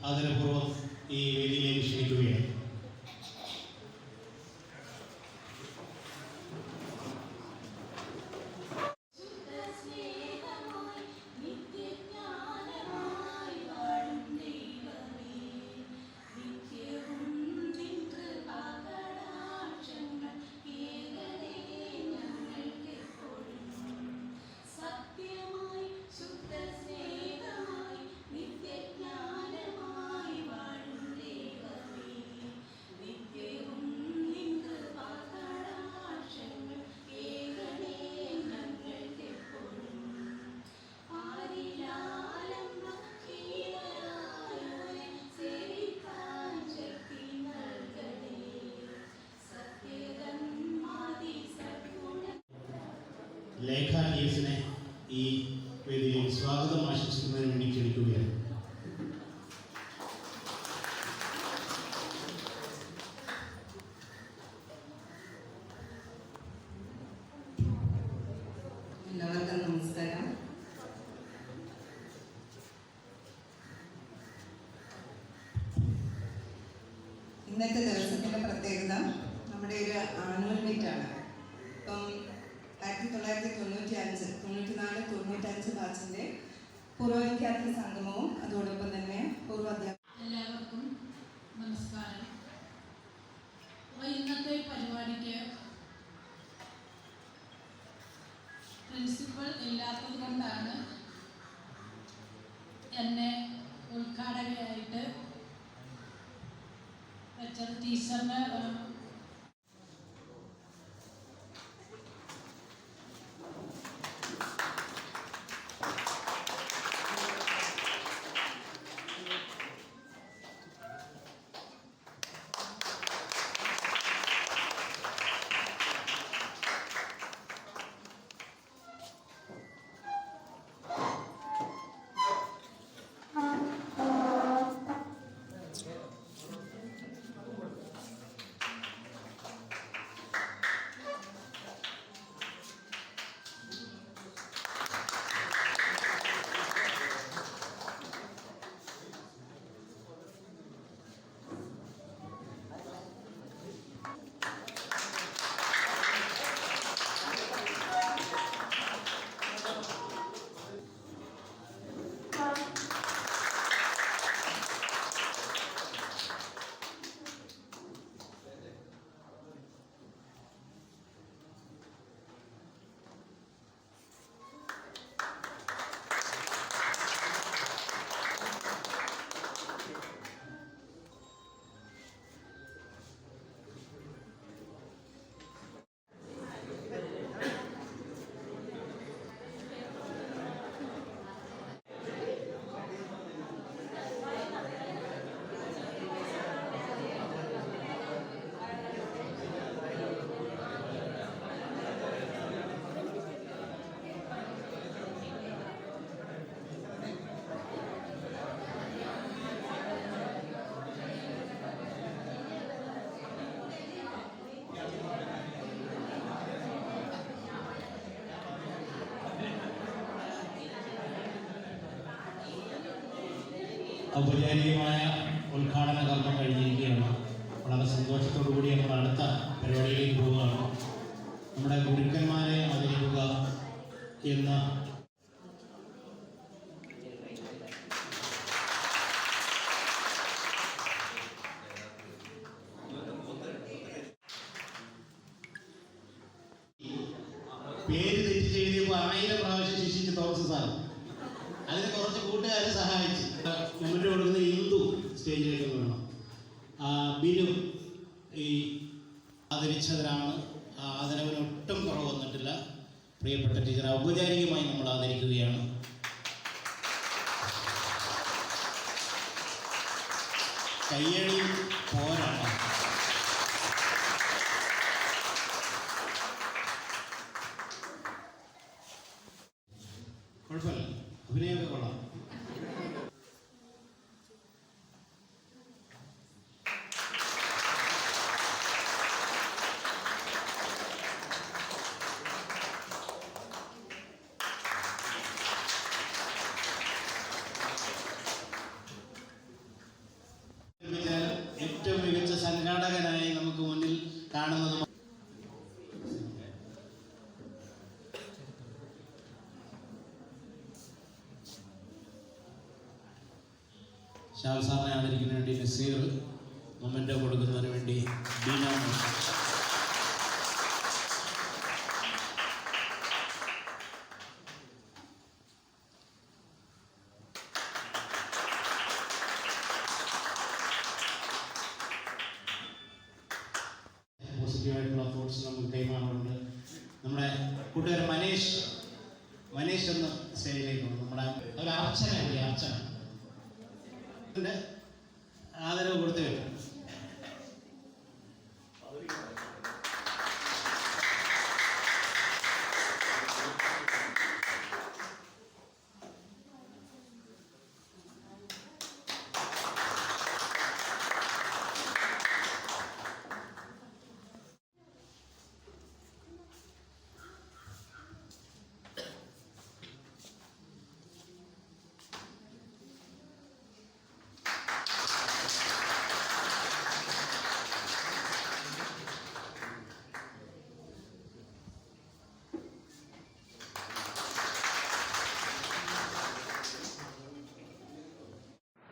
ആദരപൂർവ്വം ഈ വേദിയിലേക്ക് ക്ഷണിക്കുകയാണ്. ലേഖ ടിഎസിനെ ഈ വേദിയിൽ സ്വാഗതം ആശംസിക്കുന്നതിന് വേണ്ടി ക്ഷണിക്കുകയാണ്. എല്ലാവർക്കും നമസ്കാരം. ഇന്നത്തെ ദിവസത്തിൻ്റെ പ്രത്യേകത നമ്മുടെ ഒരു ആനുവൽ മീറ്റാണ്. ഇപ്പം 1995 ബാച്ചിൻ്റെ പൂർവ്വ വിദ്യാർത്ഥി സംഗമവും അതോടൊപ്പം തന്നെ എല്ലാവർക്കും നമസ്കാരം. ഇന്നത്തെ പരിപാടിക്ക് പ്രിൻസിപ്പൽ ഇല്ലാത്തത് കൊണ്ടാണ് എന്നെ ഉദ്ഘാടകയായിട്ട് വെച്ചത്. ടീച്ചറിന് ഔപചാരികമായ ഉദ്ഘാടന കർമ്മം കഴിഞ്ഞിരിക്കുകയാണ്. വളരെ സന്തോഷത്തോടു കൂടി നമ്മൾ അടുത്ത പരിപാടിയിലേക്ക് പോവുകയാണ്. നമ്മുടെ ഗുരുക്കന്മാരെ ആദരിക്കുക എന്ന പേര് തെറ്റ് ചെയ്തപ്പോൾ 1000 പ്രാവശ്യം ശിക്ഷിച്ച് തോമസ് സാർ. അതിന് കുറച്ച് കൂട്ടുകാരെ സഹായിച്ചു. കമന്റ് കൊടുക്കുന്ന ഹിന്ദു സ്റ്റേജിലേക്ക് വേണം. ബിനു ഈ ആദരിച്ചവരാണ്. ആദരവിന് ഒട്ടും കുറവ് വന്നിട്ടില്ല. പ്രിയപ്പെട്ട ടീച്ചർ ഔപചാരികമായി നമ്മൾ ആദരിക്കുകയാണ്. കയ്യടി പോരാണ്. കുഴപ്പമില്ല, അഭിനയമൊക്കെ കൊള്ളാം. ഏറ്റവും മികച്ച സംഘാടകനായി നമുക്ക് മുന്നിൽ കാണുന്നത് ഷാൽ സാറിനെ ആദരിക്കുന്നതിന് വേണ്ടി നസീർ, മൊമെൻ്റോ കൊടുക്കുന്നതിന് വേണ്ടി ബീന. പോസിറ്റീവായിട്ടുള്ള തോട്ട്സ് നമുക്ക് കൈമാറുന്നുണ്ട്. നമ്മുടെ കൂട്ടുകാരൻ മനീഷ് എന്ന സ്റ്റേജിലേക്ക് വന്നു. നമ്മുടെ ഒരു അർച്ചന ആദരവ് കൊടുത്തു വരും.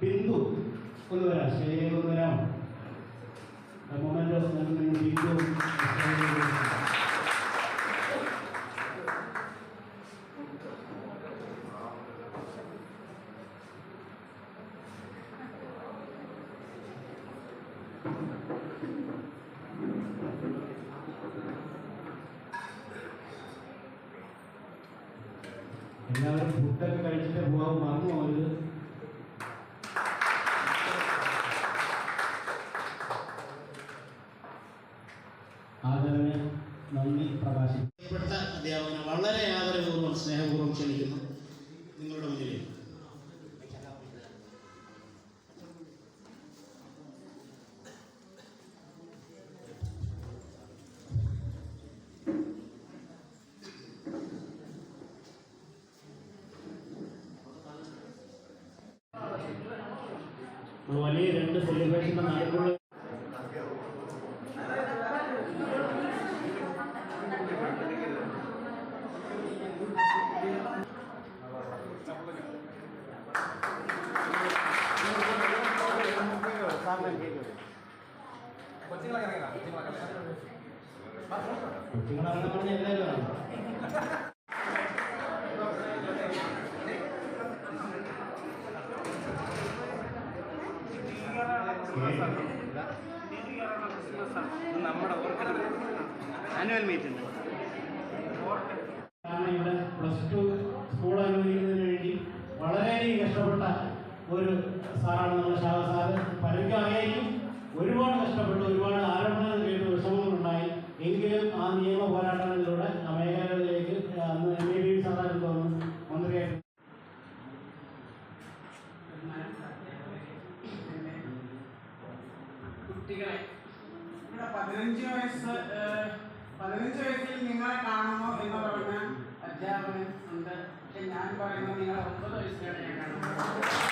ബിന്ദു കൊണ്ടുവരാം, സ്റ്റേജിലേക്ക് കൊണ്ടുവരാം. മൊമെൻ്റോ നൽകുന്ന ബിന്ദു എല്ലാവരും ഫുഡൊക്കെ കഴിച്ചിട്ട് പോകാൻ മറന്നു പോകരുത്. ആദരവിന് നന്ദി പ്രകാശിക്കപ്പെട്ട അധ്യാപകനെ വളരെ ആദരപൂർവ്വം സ്നേഹപൂർവ്വം ക്ഷണിക്കുന്നു നിങ്ങളുടെ മുന്നിലേക്ക്. വലിയ 2 സെലിബ്രേഷന്റെ നാടുകളിൽ കുട്ടികളാണെന്ന് പറഞ്ഞ എല്ലാവരും നമ്മുടെ ആനുവൽ മീറ്റ് ഉണ്ട്. ഇവിടെ +2 സ്കൂൾ അനുവദിക്കുന്നതിന് വേണ്ടി വളരെയധികം കഷ്ടപ്പെട്ട ഒരു സാറാണ് നമ്മുടെ ഷാ സാറ്. പലർക്കും അറിയായിരിക്കും. ഒരുപാട് കഷ്ടപ്പെട്ടു, ഒരുപാട് ആരോപണങ്ങൾ കേട്ട് വിഷമങ്ങളുണ്ടായി. എങ്കിലും ആ നിയമ പോരാട്ടങ്ങളിലൂടെ ആ മേഖലകളിലേക്ക് അന്ന് MAB സാധാരണ തോന്നുന്നു മന്ത്രിയായിട്ട് കുട്ടികളെ ഇവിടെ 15 വയസ്സിൽ നിങ്ങളെ കാണുമോ എന്ന് പറഞ്ഞ അധ്യാപകൻ ഉണ്ട്. പക്ഷെ ഞാൻ പറയുന്നത് നിങ്ങൾ 9 വയസ്സിലാണ് ഞാൻ കാണുന്നത്.